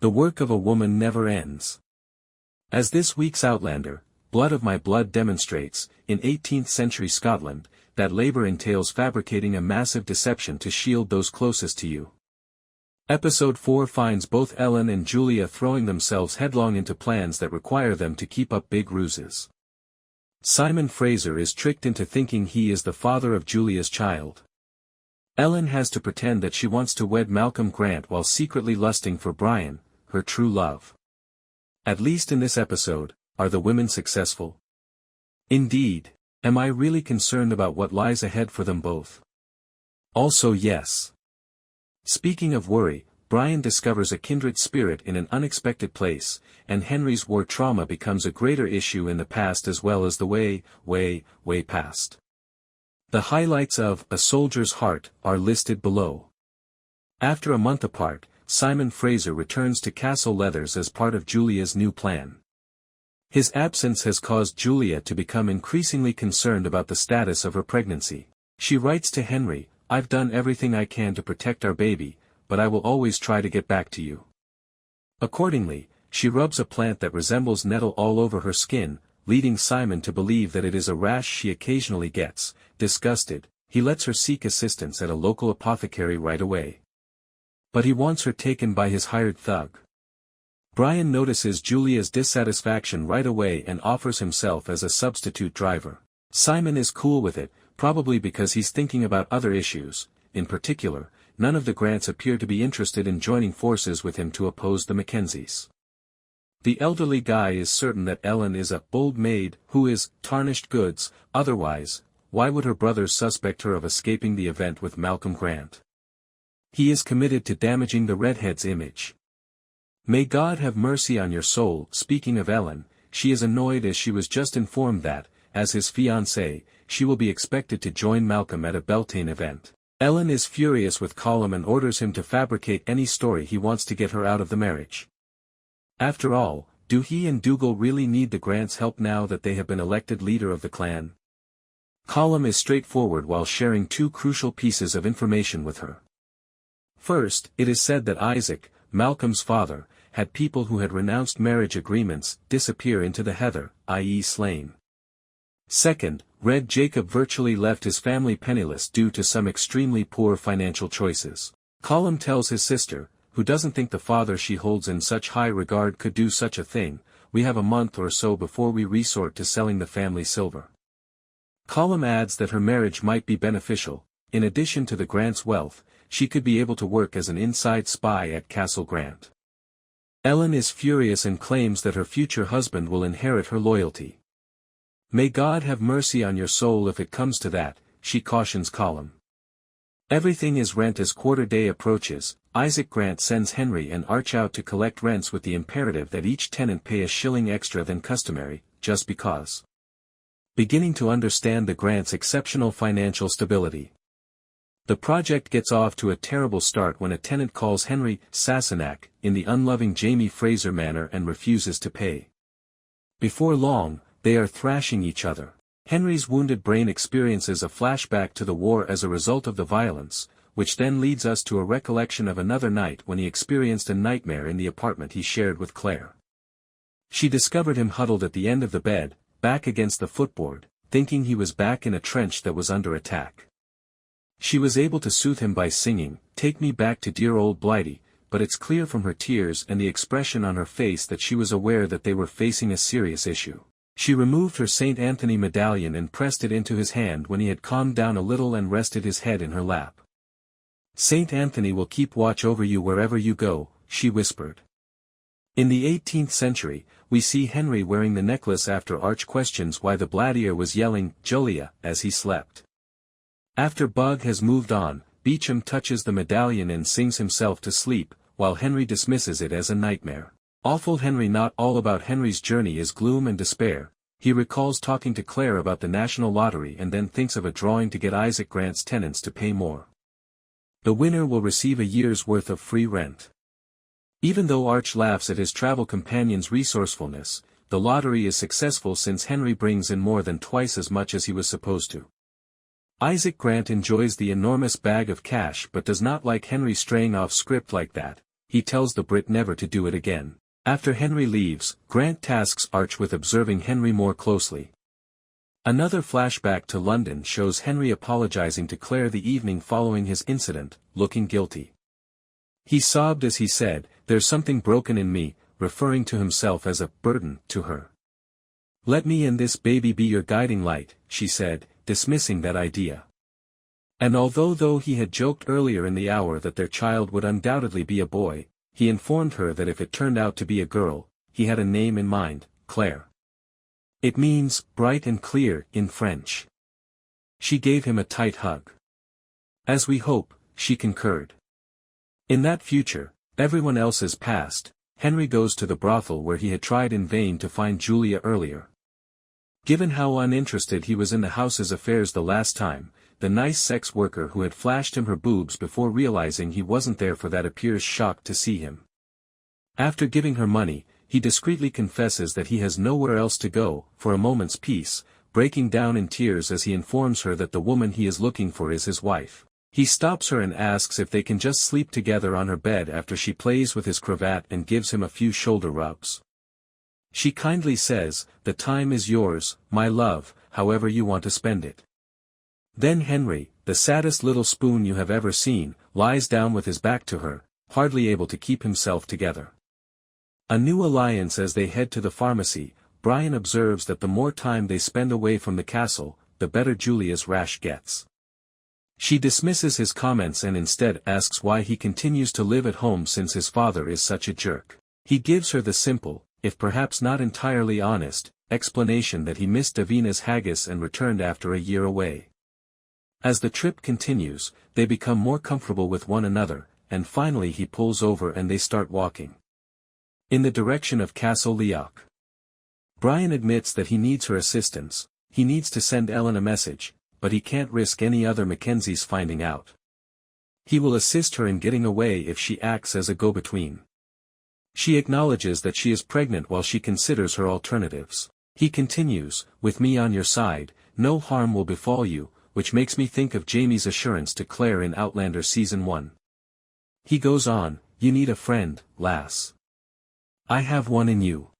The work of a woman never ends. As this week's Outlander, Blood of My Blood demonstrates, in 18th century Scotland, that labor entails fabricating a massive deception to shield those closest to you. Episode 4 finds both Ellen and Julia throwing themselves headlong into plans that require them to keep up big ruses. Simon Fraser is tricked into thinking he is the father of Julia's child. Ellen has to pretend that she wants to wed Malcolm Grant while secretly lusting for Brian, her true love. At least in this episode, are the women successful? Indeed. Am I really concerned about what lies ahead for them both? Also yes. Speaking of worry, Brian discovers a kindred spirit in an unexpected place, and Henry's war trauma becomes a greater issue in the past as well as the way past. The highlights of A Soldier's Heart are listed below. After a month apart, Simon Fraser returns to Castle Leoch as part of Julia's new plan. His absence has caused Julia to become increasingly concerned about the status of her pregnancy. She writes to Henry, "I've done everything I can to protect our baby, but I will always try to get back to you." Accordingly, she rubs a plant that resembles nettle all over her skin, leading Simon to believe that it is a rash she occasionally gets. Disgusted, he lets her seek assistance at a local apothecary right away. But he wants her taken by his hired thug. Brian notices Julia's dissatisfaction right away and offers himself as a substitute driver. Simon is cool with it, probably because he's thinking about other issues. In particular, none of the Grants appear to be interested in joining forces with him to oppose the Mackenzies. The elderly guy is certain that Ellen is a bold maid who is tarnished goods. Otherwise, why would her brothers suspect her of escaping the event with Malcolm Grant? He is committed to damaging the redhead's image. May God have mercy on your soul. Speaking of Ellen, she is annoyed as she was just informed that, as his fiancée, she will be expected to join Malcolm at a Beltane event. Ellen is furious with Colum and orders him to fabricate any story he wants to get her out of the marriage. After all, do he and Dougal really need the Grants' help now that they have been elected leader of the clan? Colum is straightforward while sharing two crucial pieces of information with her. First, it is said that Isaac, Malcolm's father, had people who had renounced marriage agreements disappear into the heather, i.e. slain. Second, Red Jacob virtually left his family penniless due to some extremely poor financial choices. Colum tells his sister, who doesn't think the father she holds in such high regard could do such a thing, "We have a month or so before we resort to selling the family silver." Colum adds that her marriage might be beneficial. In addition to the Grants' wealth, she could be able to work as an inside spy at Castle Grant. Ellen is furious and claims that her future husband will inherit her loyalty. "May God have mercy on your soul if it comes to that," she cautions Colum. Everything is rent as quarter day approaches. Isaac Grant sends Henry and Arch out to collect rents with the imperative that each tenant pay a shilling extra than customary, just because. Beginning to understand the Grants' exceptional financial stability. The project gets off to a terrible start when a tenant calls Henry Sassenach in the unloving Jamie Fraser manner and refuses to pay. Before long, they are thrashing each other. Henry's wounded brain experiences a flashback to the war as a result of the violence, which then leads us to a recollection of another night when he experienced a nightmare in the apartment he shared with Claire. She discovered him huddled at the end of the bed, back against the footboard, thinking he was back in a trench that was under attack. She was able to soothe him by singing, "Take me back to dear old Blighty," but it's clear from her tears and the expression on her face that she was aware that they were facing a serious issue. She removed her St. Anthony medallion and pressed it into his hand when he had calmed down a little and rested his head in her lap. "St. Anthony will keep watch over you wherever you go," she whispered. In the 18th century, we see Henry wearing the necklace after Arch questions why the Bladier was yelling, "Julia," as he slept. After Bug has moved on, Beecham touches the medallion and sings himself to sleep, while Henry dismisses it as a nightmare. Awful Henry. Not all about Henry's journey is gloom and despair. He recalls talking to Claire about the national lottery and then thinks of a drawing to get Isaac Grant's tenants to pay more. The winner will receive a year's worth of free rent. Even though Arch laughs at his travel companion's resourcefulness, the lottery is successful since Henry brings in more than twice as much as he was supposed to. Isaac Grant enjoys the enormous bag of cash but does not like Henry straying off script like that. he tells the Brit never to do it again. After Henry leaves, Grant tasks Arch with observing Henry more closely. Another flashback to London shows Henry apologizing to Claire the evening following his incident, looking guilty. He sobbed as he said, "There's something broken in me," referring to himself as a burden to her. "Let me and this baby be your guiding light," she said, dismissing that idea. And although he had joked earlier in the hour that their child would undoubtedly be a boy, he informed her that if it turned out to be a girl, he had a name in mind, Claire. It means, bright and clear, in French. She gave him a tight hug. "As we hope," she concurred. In that future, everyone else's past, Henry goes to the brothel where he had tried in vain to find Julia earlier. Given how uninterested he was in the house's affairs the last time, the nice sex worker who had flashed him her boobs before realizing he wasn't there for that appears shocked to see him. After giving her money, he discreetly confesses that he has nowhere else to go, for a moment's peace, breaking down in tears as he informs her that the woman he is looking for is his wife. He stops her and asks if they can just sleep together on her bed after she plays with his cravat and gives him a few shoulder rubs. She kindly says, "The time is yours, my love, however you want to spend it." Then Henry, the saddest little spoon you have ever seen, lies down with his back to her, hardly able to keep himself together. A new alliance. As they head to the pharmacy, Brian observes that the more time they spend away from the castle, the better Julia's rash gets. She dismisses his comments and instead asks why he continues to live at home since his father is such a jerk. He gives her the simple, if perhaps not entirely honest, explanation that he missed Davina's haggis and returned after a year away. As the trip continues, they become more comfortable with one another, and finally he pulls over and they start walking in the direction of Castle Leoch. Brian admits that he needs her assistance. He needs to send Ellen a message, but he can't risk any other Mackenzies finding out. He will assist her in getting away if she acts as a go-between. She acknowledges that she is pregnant while she considers her alternatives. He continues, "With me on your side, no harm will befall you," which makes me think of Jamie's assurance to Claire in Outlander Season 1. He goes on, "You need a friend, lass. I have one in you."